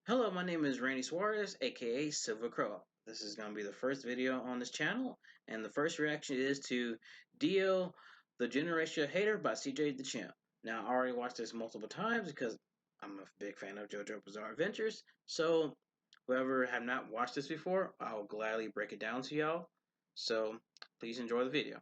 Hello, my name is Randy Suarez, aka Silver Crow. This is going to be the first video on this channel, and the first reaction is to DIO, The Generation Hater by CJ DaChamp. Now, I already watched this multiple times because I'm a big fan of JoJo Bizarre Adventures, so whoever have not watched this before, I'll gladly break it down to y'all. So, please enjoy the video.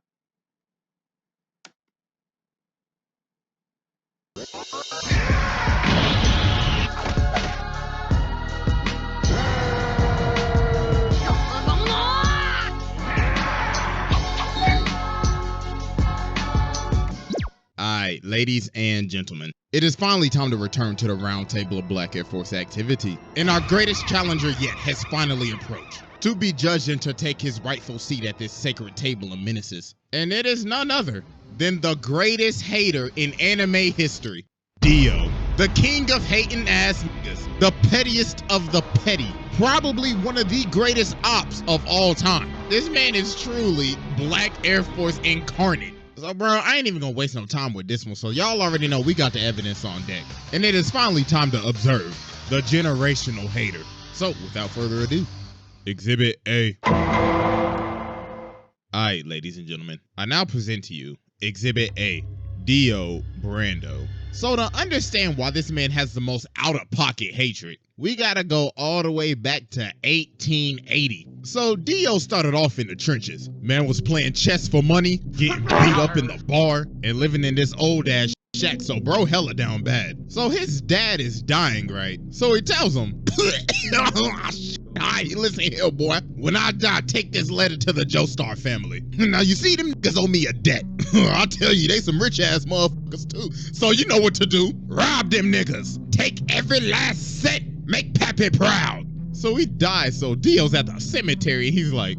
Alright, ladies and gentlemen, it is finally time to return to the round table of Black Air Force activity. And our greatest challenger yet has finally approached, to be judged and to take his rightful seat at this sacred table of menaces. And it is none other than the greatest hater in anime history, DIO. The king of hating ass niggas, the pettiest of the petty, probably one of the greatest ops of all time. This man is truly Black Air Force incarnate. So bro, I ain't even gonna waste no time with this one, so y'all already know we got the evidence on deck. And it is finally time to observe the generational hater. So without further ado, Exhibit A. Alright, ladies and gentlemen, I now present to you Exhibit A, DIO Brando. So to understand why this man has the most out-of-pocket hatred, we gotta go all the way back to 1880. So DIO started off in the trenches. Man was playing chess for money, getting beat up in the bar, and living in this old ass shack, so bro hella down bad. So his dad is dying, right? So he tells him, alright, listen here, boy. When I die, take this letter to the Joestar family. Now you see, them niggas owe me a debt. I'll tell you, they some rich ass motherfuckers too. So you know what to do. Rob them niggas. Take every last cent. Make Pappy proud. So he dies, so DIO's at the cemetery. He's like,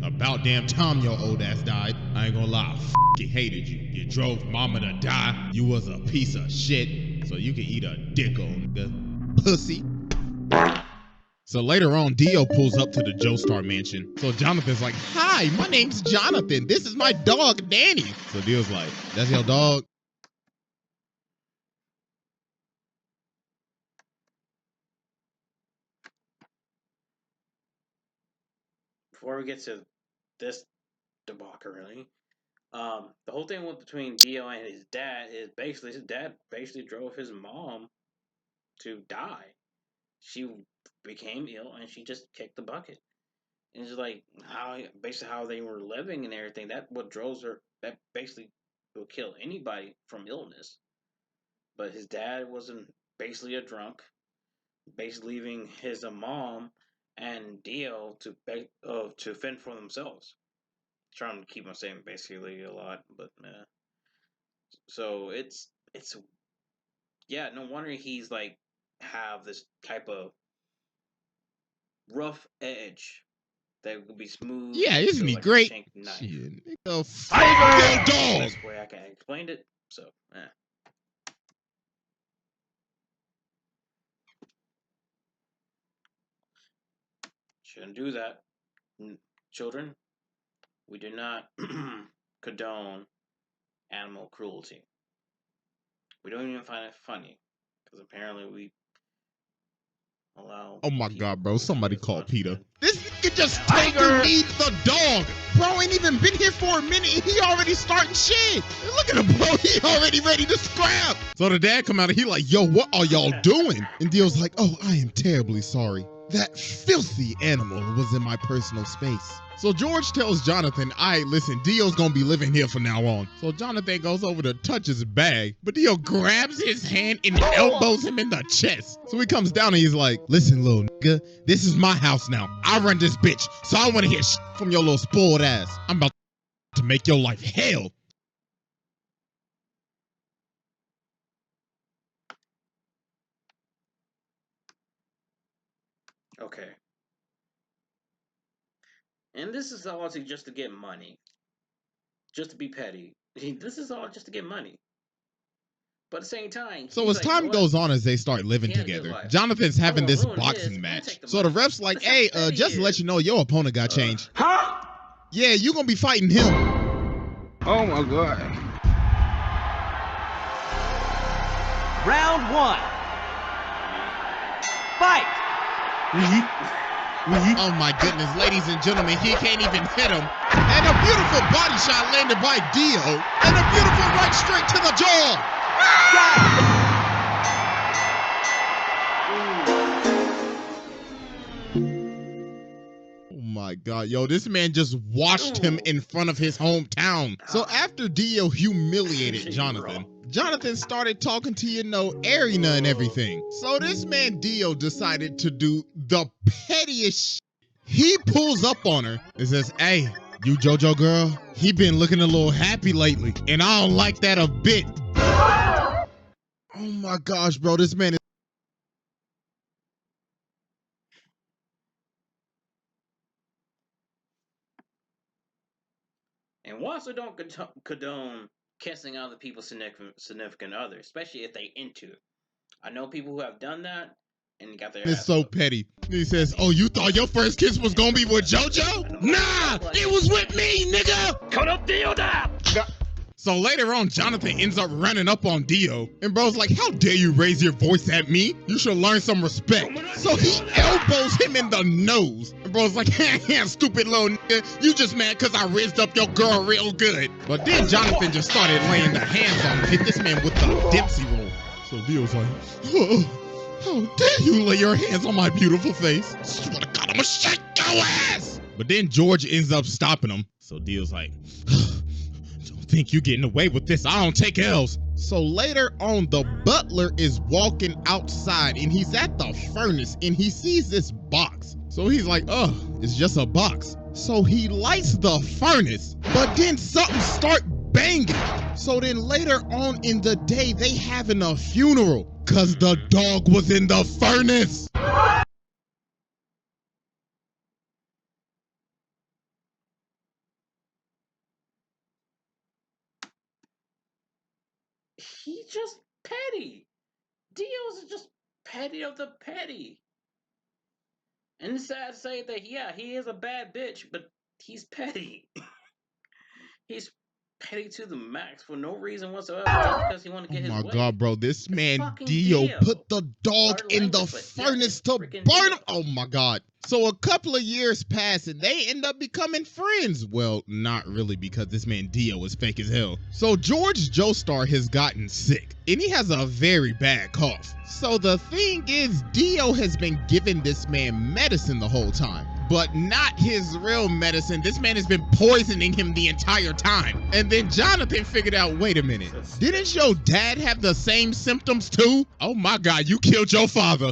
about damn time your old ass died. I ain't gonna lie, I hated you. You drove mama to die. You was a piece of shit. So you can eat a dick, old nigga. Pussy. So later on, DIO pulls up to the Joestar mansion. So Jonathan's like, hi, my name's Jonathan. This is my dog, Danny. So DIO's like, that's your dog? Before we get to this debauchery, the whole thing between DIO and his dad is basically his dad basically drove his mom to die. She became ill and she just kicked the bucket. And it's like how they were living and everything. That what drove her. That basically will kill anybody from illness. But his dad wasn't basically a drunk, basically leaving his mom and DIO to fend for themselves. Trying to keep on saying basically a lot, but so it's yeah, no wonder he's like have this type of rough edge that would be smooth. Yeah, this would be like great. Shit, nigga, fight your dog. That's the way I can explain it. So, shouldn't do that, children. We do not condone animal cruelty. We don't even find it funny because apparently we allow. Oh my god, bro! Somebody call Peter. This nigga just taking me the dog. Bro ain't even been here for a minute. He already starting shit. Look at him, bro. He already ready to scrap. So the dad come out and he like, yo, what are y'all doing? And DIO's like, oh, I am terribly sorry. That filthy animal was in my personal space. So George tells Jonathan, alright, listen, DIO's gonna be living here from now on. So Jonathan goes over to touch his bag, but DIO grabs his hand and elbows him in the chest. So he comes down and he's like, listen, little nigga, this is my house now. I run this bitch, so I wanna hear shit from your little spoiled ass. I'm about to make your life hell. Okay. And this is all just to get money. Just to be petty. This is all just to get money. But at the same time, so as time goes on, as they start living together, Jonathan's having this boxing match. So the ref's like, hey, just to let you know, your opponent got changed. Huh? Yeah, you gonna be fighting him. Oh my god. Round one. fight. Oh my goodness, ladies and gentlemen, he can't even hit him. And a beautiful body shot landed by Dio. And a beautiful right straight to the jaw. Oh my God, yo, this man just washed him in front of his hometown. So after Dio humiliated Jonathan, Jonathan started talking to, Arena and everything. So this man Dio decided to do the pettiest shit. He pulls up on her and says, hey, you JoJo girl, he been looking a little happy lately, and I don't like that a bit. Oh my gosh, bro, this man is... And we also don't condone kissing other people's significant others, especially if they into it. I know people who have done that and got their. It's so petty. He says, oh, you thought your first kiss was gonna be with JoJo? Nah, it was with me, nigga! So later on, Jonathan ends up running up on Dio, and bro's like, how dare you raise your voice at me? You should learn some respect. So he elbows him in the nose. And bro's like, stupid little nigga, you just mad because I raised up your girl real good. But then Jonathan just started laying the hands on him, hit this man with the Dempsey roll. So Dio's like, how dare you lay your hands on my beautiful face? Swear to God, I'm gonna shake your ass. But then George ends up stopping him. So Dio's like, think you getting away with this? I don't take L's. So later on, the butler is walking outside and he's at the furnace and he sees this box. So he's like, oh, it's just a box. So he lights the furnace, but then something start banging. So then later on in the day, they having a funeral because the dog was in the furnace. He's just petty. Dio's just petty of the petty. And it's sad to say that, yeah, he is a bad bitch, but he's petty. He's petty to the max for no reason whatsoever, just because he wanted to get his way. Oh my God, bro, this man Dio put the dog in the furnace to burn him. Oh my God. So a couple of years pass and they end up becoming friends. Well, not really, because this man Dio is fake as hell. So George Joestar has gotten sick and he has a very bad cough. So the thing is, Dio has been giving this man medicine the whole time, but not his real medicine. This man has been poisoning him the entire time. And then Jonathan figured out, wait a minute, didn't your dad have the same symptoms too? Oh my God, you killed your father.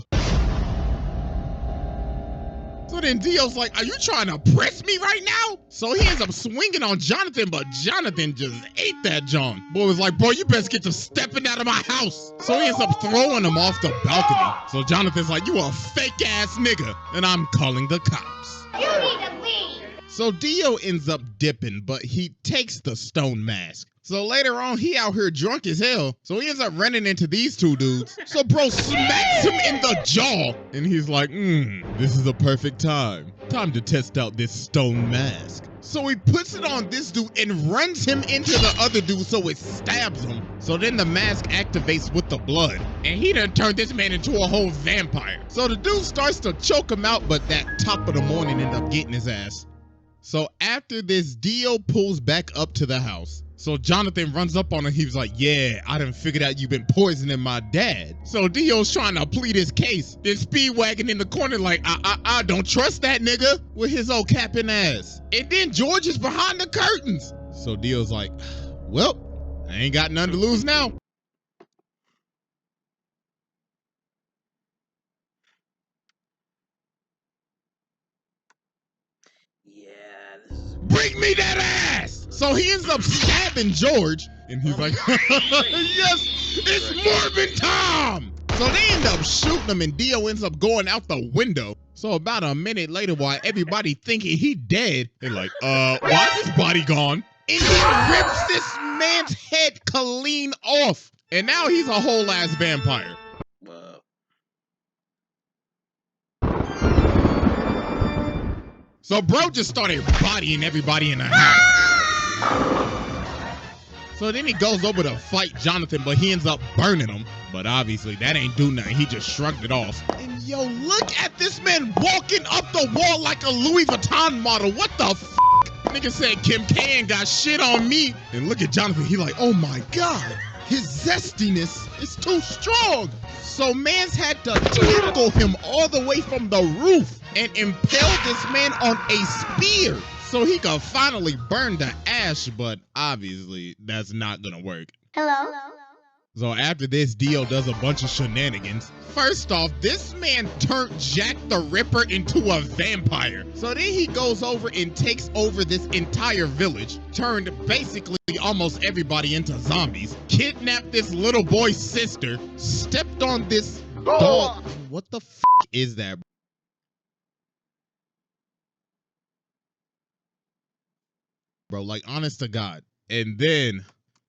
So then Dio's like, are you trying to press me right now? So he ends up swinging on Jonathan, but Jonathan just ate that John. Boy was like, bro, you best get to stepping out of my house. So he ends up throwing him off the balcony. So Jonathan's like, you a fake ass nigga, and I'm calling the cops. You need to leave. So Dio ends up dipping, but he takes the stone mask. So later on, he out here drunk as hell. So he ends up running into these two dudes. So bro smacks him in the jaw. And he's like, this is a perfect time. Time to test out this stone mask. So he puts it on this dude and runs him into the other dude so it stabs him. So then the mask activates with the blood. And he done turned this man into a whole vampire. So the dude starts to choke him out, but that top of the morning end up getting his ass. So after this, Dio pulls back up to the house. So Jonathan runs up on him. He was like, yeah, I done figured out you've been poisoning my dad. So Dio's trying to plead his case. Then Speedwagon in the corner like, I don't trust that nigga with his old capping ass. And then George is behind the curtains. So Dio's like, well, I ain't got nothing to lose now. Bring me that ass! So he ends up stabbing George, and he's like, yes, it's Morbin Tom! So they end up shooting him, and Dio ends up going out the window. So about a minute later, while everybody thinking he dead, they're like, why is his body gone? And he rips this man's head clean off. And now he's a whole ass vampire. So bro just started bodying everybody in the house. So then he goes over to fight Jonathan, but he ends up burning him. But obviously that ain't do nothing. He just shrugged it off. And yo, look at this man walking up the wall like a Louis Vuitton model. What the f? Nigga said Kim K ain't got shit on me. And look at Jonathan. He like, oh my God. His zestiness is too strong. So Mance had to tackle him all the way from the roof and impale this man on a spear so he could finally burn the ash, but obviously that's not gonna work. Hello? So after this, Dio does a bunch of shenanigans. First off, this man turned Jack the Ripper into a vampire. So then he goes over and takes over this entire village, turned basically almost everybody into zombies, kidnapped this little boy's sister, stepped on this dog. What the f is that? Bro, like honest to God. And then,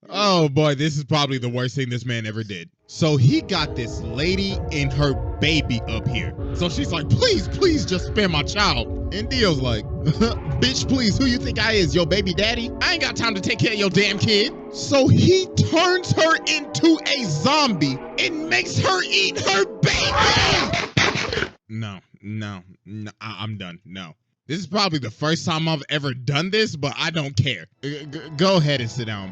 oh boy, this is probably the worst thing this man ever did. So he got this lady and her baby up here. So she's like, please, please just spare my child. And Dio's like, bitch, please, who you think I is, your baby daddy? I ain't got time to take care of your damn kid. So he turns her into a zombie and makes her eat her baby. No, I'm done, no. This is probably the first time I've ever done this, but I don't care. Go ahead and sit down.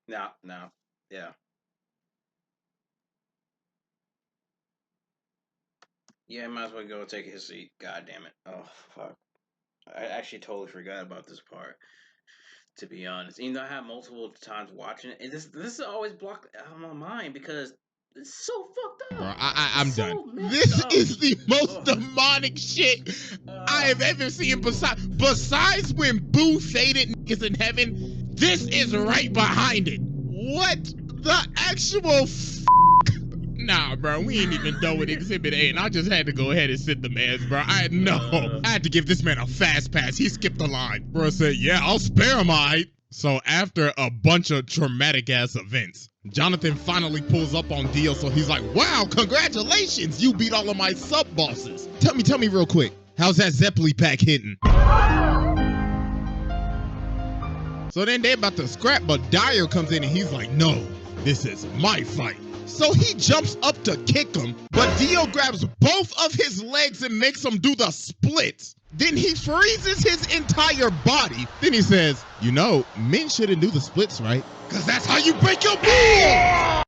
No. Yeah. Yeah, might as well go take his seat. God damn it. Oh, fuck. I actually totally forgot about this part, to be honest. Even though I had multiple times watching it, and this is always blocked out of my mind because it's so fucked up. Bro, I'm so done. This up. is the most demonic shit I have ever seen besides when Boo faded niggas in heaven. This is right behind it. What the actual f? Nah, bro, we ain't even done with Exhibit A, and I just had to go ahead and sit the mans, bro. I had to give this man a fast pass. He skipped the line. Bro said, yeah, I'll spare him, alright. So after a bunch of traumatic ass events, Jonathan finally pulls up on Dio, so he's like, wow, congratulations, you beat all of my sub-bosses. Tell me real quick, how's that Zeppeli pack hitting? So then they about to scrap, but DIO comes in and he's like, no, this is my fight. So he jumps up to kick him, but Dio grabs both of his legs and makes him do the splits. Then he freezes his entire body. Then he says, you know, men shouldn't do the splits, right? Because that's how you break your balls!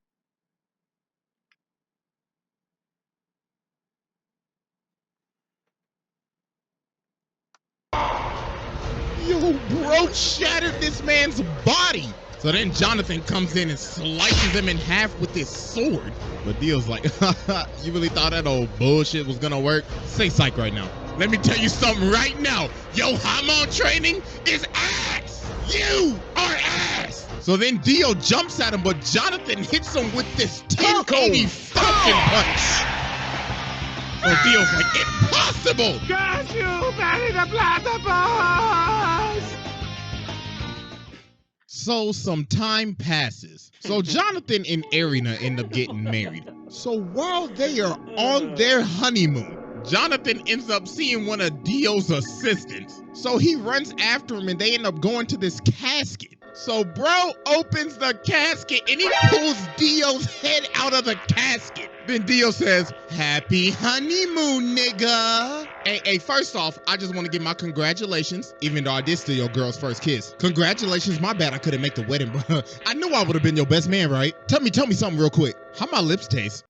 Yo, bro shattered this man's body. So then Jonathan comes in and slices him in half with his sword. But Dio's like, you really thought that old bullshit was gonna work? Say psych right now. Let me tell you something right now. Yo, hormone training is ass. You are ass. So then Dio jumps at him, but Jonathan hits him with this 1080 Falcon punch. So Dio's like, impossible. Got you, Barry the Platypus! So some time passes. So Jonathan and Arena end up getting married. So while they are on their honeymoon, Jonathan ends up seeing one of Dio's assistants. So he runs after him and they end up going to this casket. So bro opens the casket and he pulls Dio's head out of the casket. Then Dio says, happy honeymoon, nigga. Hey, first off, I just want to give my congratulations, even though I did steal your girl's first kiss. Congratulations, my bad I couldn't make the wedding, bro. I knew I would have been your best man, right? Tell me something real quick. How my lips taste?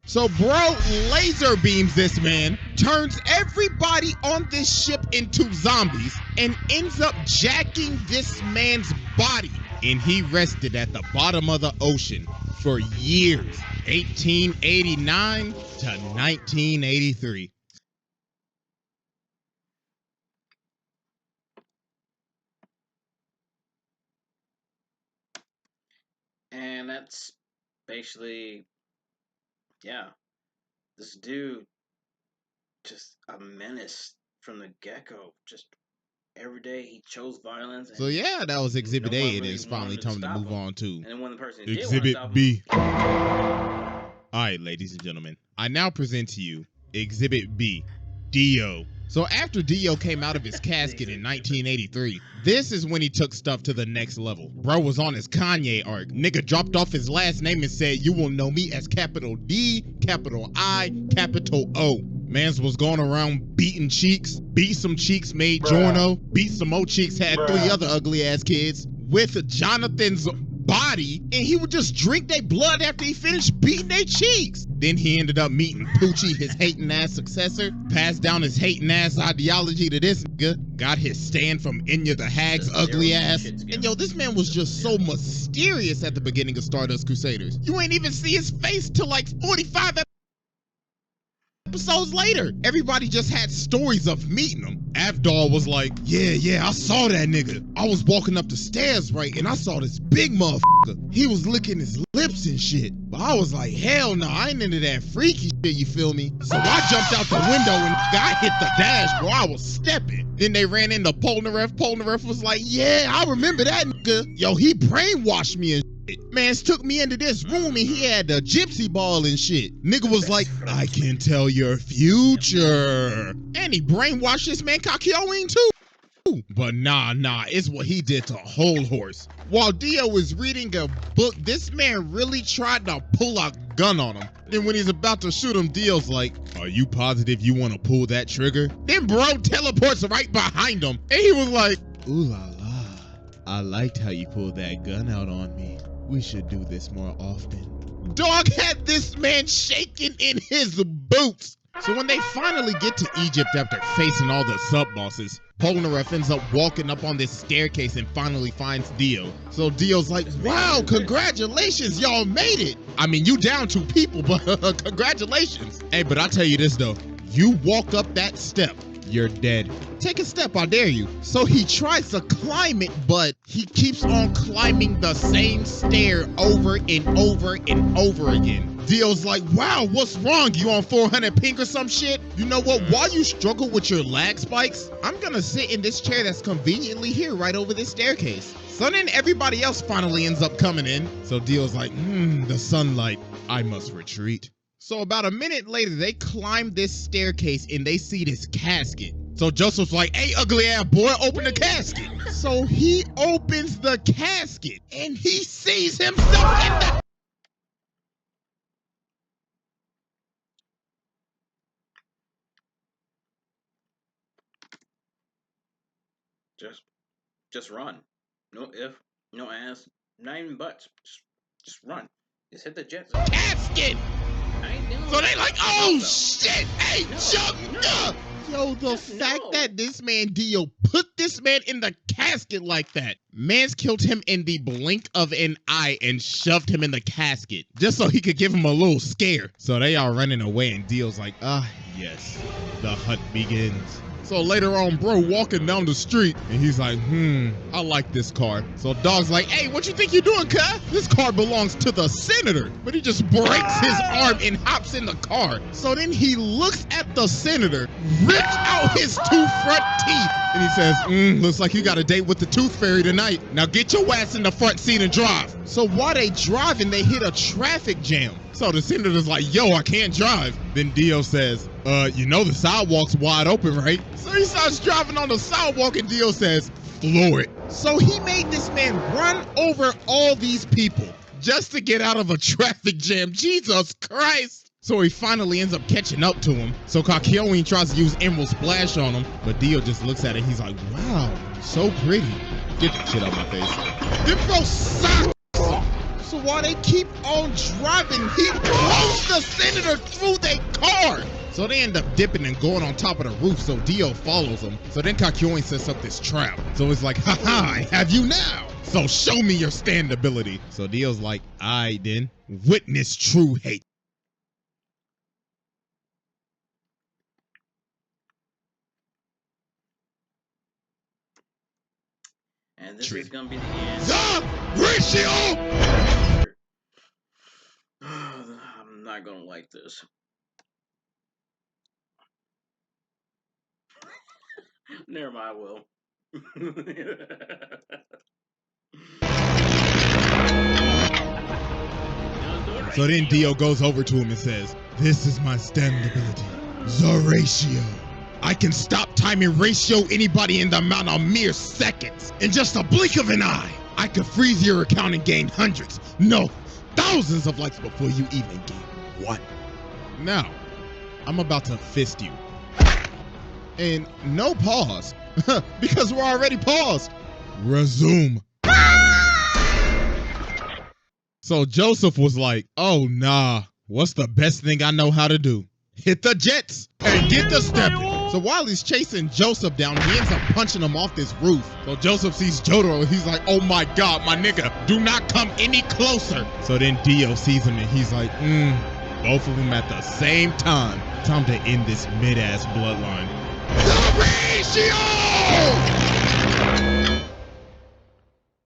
So bro laser beams this man, turns everybody on this ship into zombies, and ends up jacking this man's body. And he rested at the bottom of the ocean for years, 1889 to 1983. And that's basically, yeah, this dude, just a menace from the get-go. Just every day he chose violence. So yeah, that was Exhibit A. It is finally time to move on to and then when the person who Exhibit did B. All right, ladies and gentlemen, I now present to you Exhibit B, Dio So after Dio came out of his casket in 1983, this is when he took stuff to the next level. Bro was on his Kanye arc. Nigga dropped off his last name and said, "You will know me as capital D, capital I, capital O." Mans was going around beating cheeks, beat some cheeks made Jorno, beat some more cheeks had 3 other ugly ass kids with Jonathan's body, and he would just drink their blood after he finished beating their cheeks. Then he ended up meeting Poochie, his hating ass successor, passed down his hating ass ideology to this nigga, got his stand from Enya the Hag's ugly ass. And yo, this man was just so mysterious at the beginning of Stardust Crusaders. You ain't even see his face till like 45 episodes later. Everybody just had stories of meeting him. Avdol was like, yeah, I saw that nigga. I was walking up the stairs, right, and I saw this big motherfucker. He was licking his lips and shit. But I was like, hell no, I ain't into that freaky shit, you feel me? So I jumped out the window and I hit the dash, bro. I was stepping. Then they ran into Polnareff. Polnareff was like, yeah, I remember that nigga. Yo, he brainwashed me and Mans took me into this room and he had the gypsy ball and shit. Nigga was like, I can tell your future. And he brainwashed this man Kakyoin too. But nah, it's what he did to Whole Horse. While Dio was reading a book, this man really tried to pull a gun on him. Then when he's about to shoot him, Dio's like, are you positive you want to pull that trigger? Then bro teleports right behind him. And he was like, ooh la la, I liked how you pulled that gun out on me. We should do this more often. Dog had this man shaking in his boots. So when they finally get to Egypt after facing all the sub-bosses, Polnareff ends up walking up on this staircase and finally finds Dio. So Dio's like, wow, congratulations, y'all made it. I mean, you down 2 people, but congratulations. Hey, but I'll tell you this though, you walk up that step, you're dead. Take a step, I dare you. So he tries to climb it, but he keeps on climbing the same stair over and over and over again. Dio's like, wow, what's wrong? You on 400 pink or some shit? You know what? While you struggle with your lag spikes, I'm gonna sit in this chair that's conveniently here right over this staircase. So then everybody else finally ends up coming in. So Dio's like, the sunlight, I must retreat. So about a minute later, they climb this staircase and they see this casket. So Joseph's like, hey, ugly ass boy, open the casket. So he opens the casket and he sees himself in the... Just run. No if, no ass, not even buts. Just run. Just hit the jet. Casket! So they like, oh shit! Hey, jump! Yo, the fact that this man Dio put this man in the casket like that. Mans killed him in the blink of an eye and shoved him in the casket just so he could give him a little scare. So they are running away and Dio's like, yes, the hunt begins. So later on, bro walking down the street and he's like, I like this car. So Dog's like, hey, what you think you're doing, cuz? This car belongs to the senator. But he just breaks his arm and hops in the car. So then he looks at the senator, rips out his 2 front teeth, and he says, looks like you got a date with the tooth fairy tonight. Now get your ass in the front seat and drive. So while they driving, they hit a traffic jam. So the senator's like, yo, I can't drive. Then Dio says, you know the sidewalk's wide open, right? So he starts driving on the sidewalk and Dio says, floor it. So he made this man run over all these people just to get out of a traffic jam. Jesus Christ. So he finally ends up catching up to him. So Kakyoin tries to use Emerald Splash on him, but Dio just looks at it. He's like, wow, so pretty. Get that shit out my face. Then bro sucks. So while they keep on driving, he blows the senator through their car. So they end up dipping and going on top of the roof, so Dio follows them. So then Kakyoin sets up this trap. So it's like, haha, I have you now. So show me your stand ability. So Dio's like, aight then, witness true hate. And this is gonna be the end. The ratio! I'm not gonna like this. Never mind, I will. So then Dio goes over to him and says, this is my stand ability, the ratio. I can stop time and ratio anybody in the amount of mere seconds. In just a blink of an eye, I could freeze your account and gain hundreds, no, thousands of likes before you even gain one. Now, I'm about to fist you. And no pause, because we're already paused. Resume. So Joseph was like, oh nah, what's the best thing I know how to do? Hit the jets and get the stepping. So while he's chasing Joseph down, he ends up punching him off this roof. So Joseph sees Jotaro and he's like, oh my God, my nigga, do not come any closer. So then Dio sees him and he's like, both of them at the same time. Time to end this mid-ass bloodline. The ratio!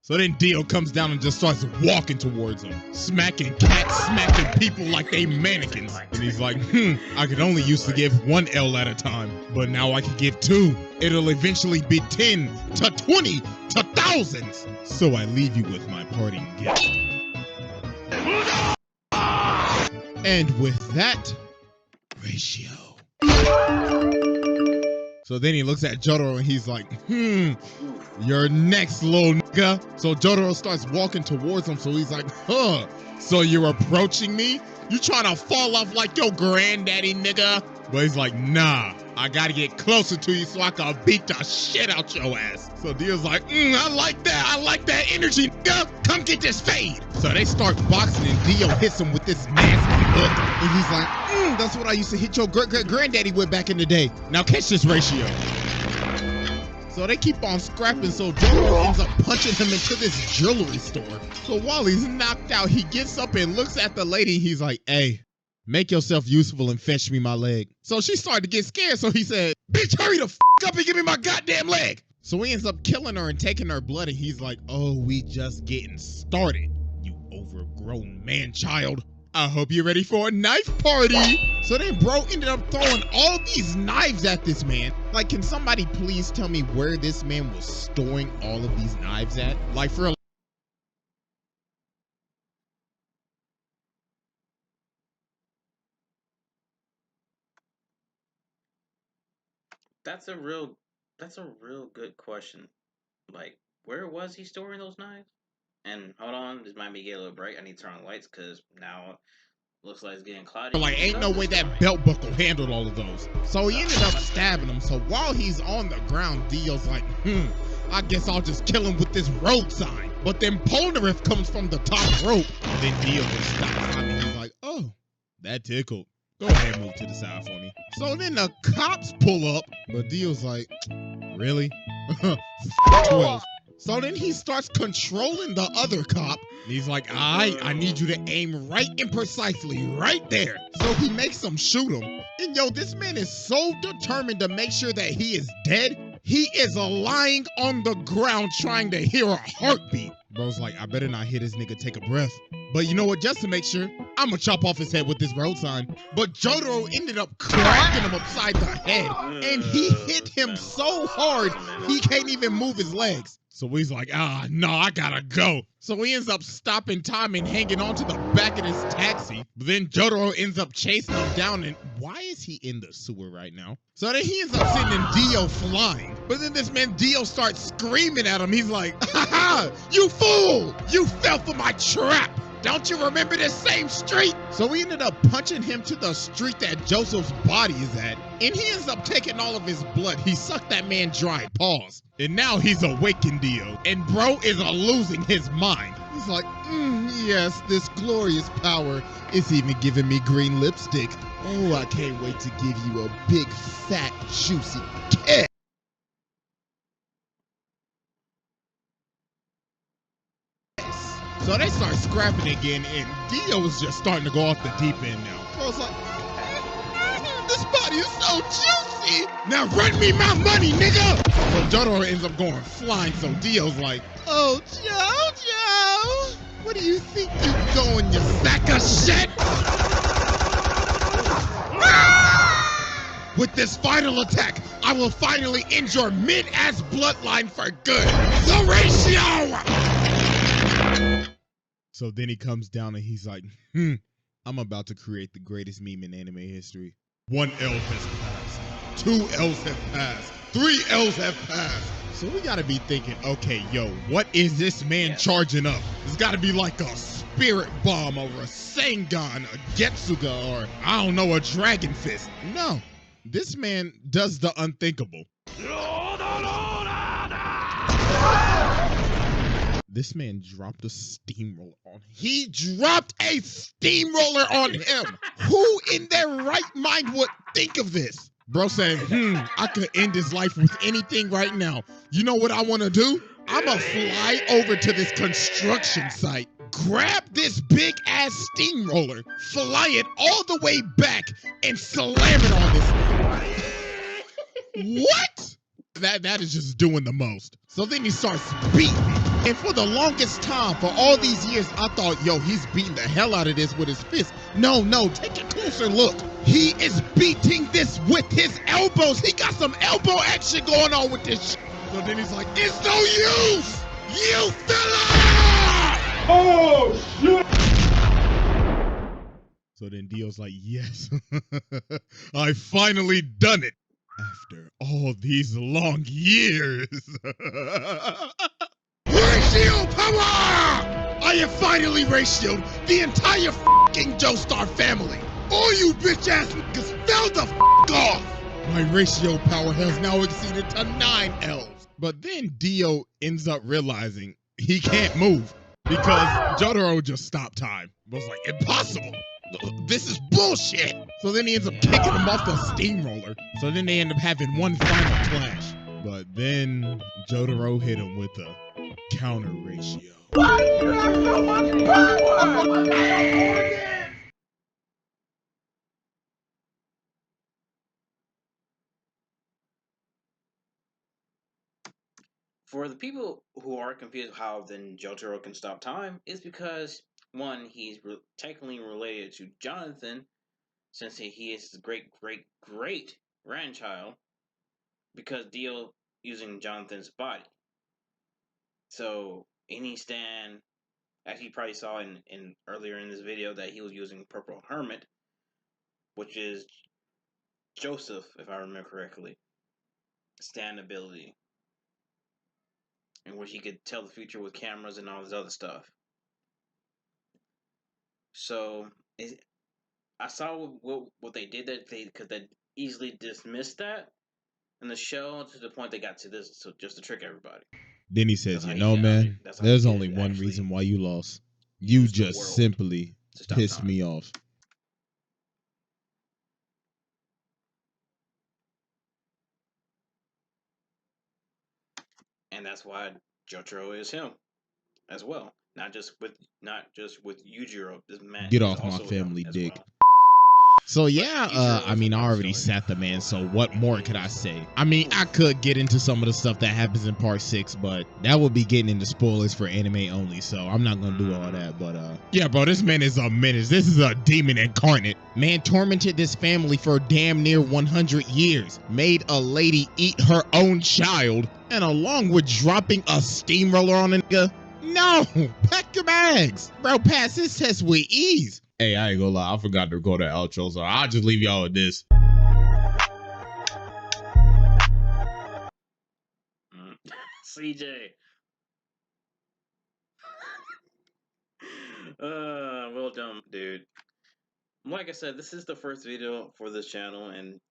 So then Dio comes down and just starts walking towards him, smacking cats, smacking people like they mannequins. And he's like, I could only used to give one L at a time, but now I can give two. It'll eventually be 10 to 20 to thousands. So I leave you with my parting gift. And with that, ratio. So then he looks at Jotaro and he's like, you're next, little nigga. So Jotaro starts walking towards him. So he's like, so you're approaching me? You trying to fall off like your granddaddy, nigga? But he's like, nah, I gotta get closer to you so I can beat the shit out your ass. So Dio's like, I like that energy, nigga. Come get this fade. So they start boxing and Dio hits him with this nasty hook. And he's like, that's what I used to hit your granddaddy with back in the day. Now catch this ratio. So they keep on scrapping, so Jotaro ends up punching him into this jewelry store. So while he's knocked out, he gets up and looks at the lady. He's like, hey, make yourself useful and fetch me my leg. So she started to get scared, so he said, bitch, hurry the f up and give me my goddamn leg. So he ends up killing her and taking her blood, and he's like, oh, we just getting started, you overgrown man-child. I hope you're ready for a knife party. So then bro ended up throwing all these knives at this man. Like, can somebody please tell me where this man was storing all of these knives at? Like, for a That's a real good question. Like, where was he storing those knives? And hold on, this might be getting a little bright. I need to turn on the lights because now looks like it's getting cloudy. like, ain't no way that belt buckle handled all of those. So he ended up stabbing him. So while he's on the ground, Dio's like, I guess I'll just kill him with this road sign. But then Polnareff comes from the top rope. And then Dio just stops him and he's like, oh, that tickled. Go ahead, move to the side for me. So then the cops pull up, but Dio's like, really? 12. So then he starts controlling the other cop. And he's like, I need you to aim right and precisely right there. So he makes him shoot him. And yo, this man is so determined to make sure that he is dead. He is lying on the ground trying to hear a heartbeat. Bro's like, I better not hear this nigga take a breath. But you know what, just to make sure, I'm gonna chop off his head with this road sign. But Jotaro ended up cracking him upside the head. And he hit him so hard, he can't even move his legs. So he's like, no, I gotta go. So he ends up stopping time and hanging on to the back of his taxi. But then Jotaro ends up chasing him down, and why is he in the sewer right now? So then he ends up sending Dio flying. But then this man Dio starts screaming at him. He's like, ha, you fool! You fell for my trap! Don't you remember this same street? So we ended up punching him to the street that Joseph's body is at. And he ends up taking all of his blood. He sucked that man dry, pause. And now he's awakened Dio. And bro is losing his mind. He's like, yes, this glorious power is even giving me green lipstick. Oh, I can't wait to give you a big, fat, juicy kiss. So they start scrapping again, and Dio is just starting to go off the deep end now. So it's like, this body is so juicy. Now run me my money, nigga. So Jotaro ends up going flying, so Dio's like, oh, Jojo, what do you think you're going, you sack of shit? With this final attack, I will finally end your mid-ass bloodline for good. The ratio! So then he comes down and he's like, I'm about to create the greatest meme in anime history. 1 L has passed. 2 L's have passed. 3 L's have passed. So we gotta be thinking, okay, yo, what is this man charging up? It's gotta be like a spirit bomb or a Sengun, a Getsuga, or I don't know, a Dragon Fist. No, this man does the unthinkable. This man dropped a steamroller on him. He dropped a steamroller on him. Who in their right mind would think of this? Bro saying, I could end his life with anything right now. You know what I want to do? I'm going to fly over to this construction site, grab this big ass steamroller, fly it all the way back, and slam it on this. What? That is just doing the most. So then he starts beating it. And for the longest time, for all these years, I thought, yo, he's beating the hell out of this with his fist. No, take a closer look. He is beating this with his elbows. He got some elbow action going on with this shit. So then he's like, it's no use! You fella! Oh, shit! So then Dio's like, yes, I finally done it. After all these long years. Ratio power! I have finally ratioed the entire f***ing Joestar family. All you bitch ass niggas fell the f*** off. My ratio power has now exceeded to 9 L's. But then Dio ends up realizing he can't move because Jotaro just stopped time. It was like, impossible. This is bullshit. So then he ends up kicking him off the steamroller. So then they end up having one final clash. But then Jotaro hit him with a counter ratio. Why do you have so much power? For the people who are confused how then Jotaro can stop time, is because one, he's technically related to Jonathan, since he is his great grandchild, because Dio using Jonathan's body. So any stand, as you probably saw in earlier in this video, that he was using Purple Hermit, which is Joseph, if I remember correctly, stand ability, in which he could tell the future with cameras and all this other stuff. So I saw what they did that because they easily dismissed that in the show to the point they got to this, so just to trick everybody. Then he says, you know, man, there's only one reason why you lost. You just simply pissed me off. And that's why Jotaro is him as well. Not just with Yujiro. This man, get off my family dick. Well. So yeah, I mean, I already sat the man, so what more could I say? I mean, I could get into some of the stuff that happens in part 6, but that would be getting into spoilers for anime only, so I'm not gonna do all that. But yeah, bro, this man is a menace. This is a demon incarnate. Man tormented this family for damn near 100 years, made a lady eat her own child, and along with dropping a steamroller on a nigga, no, pack your bags. Bro, pass this test with ease. Hey, I ain't gonna lie, I forgot to record the outro, so I'll just leave y'all with this. CJ. Well done, dude. Like I said, this is the first video for this channel, and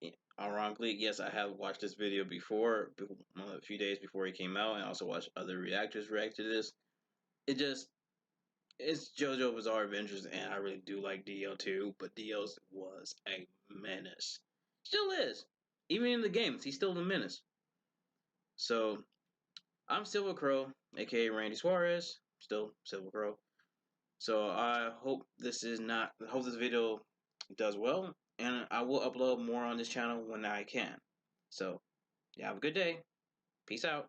ironically, yes, I have watched this video before, a few days before it came out, and I also watched other reactors react to this. It's JoJo Bizarre Adventures, and I really do like Dio too, but Dio's was a menace. Still is. Even in the games, he's still a menace. So, I'm Silver Crow, aka Randy Suarez, still Silver Crow. So I hope this video does well, and I will upload more on this channel when I can. So, yeah, have a good day. Peace out.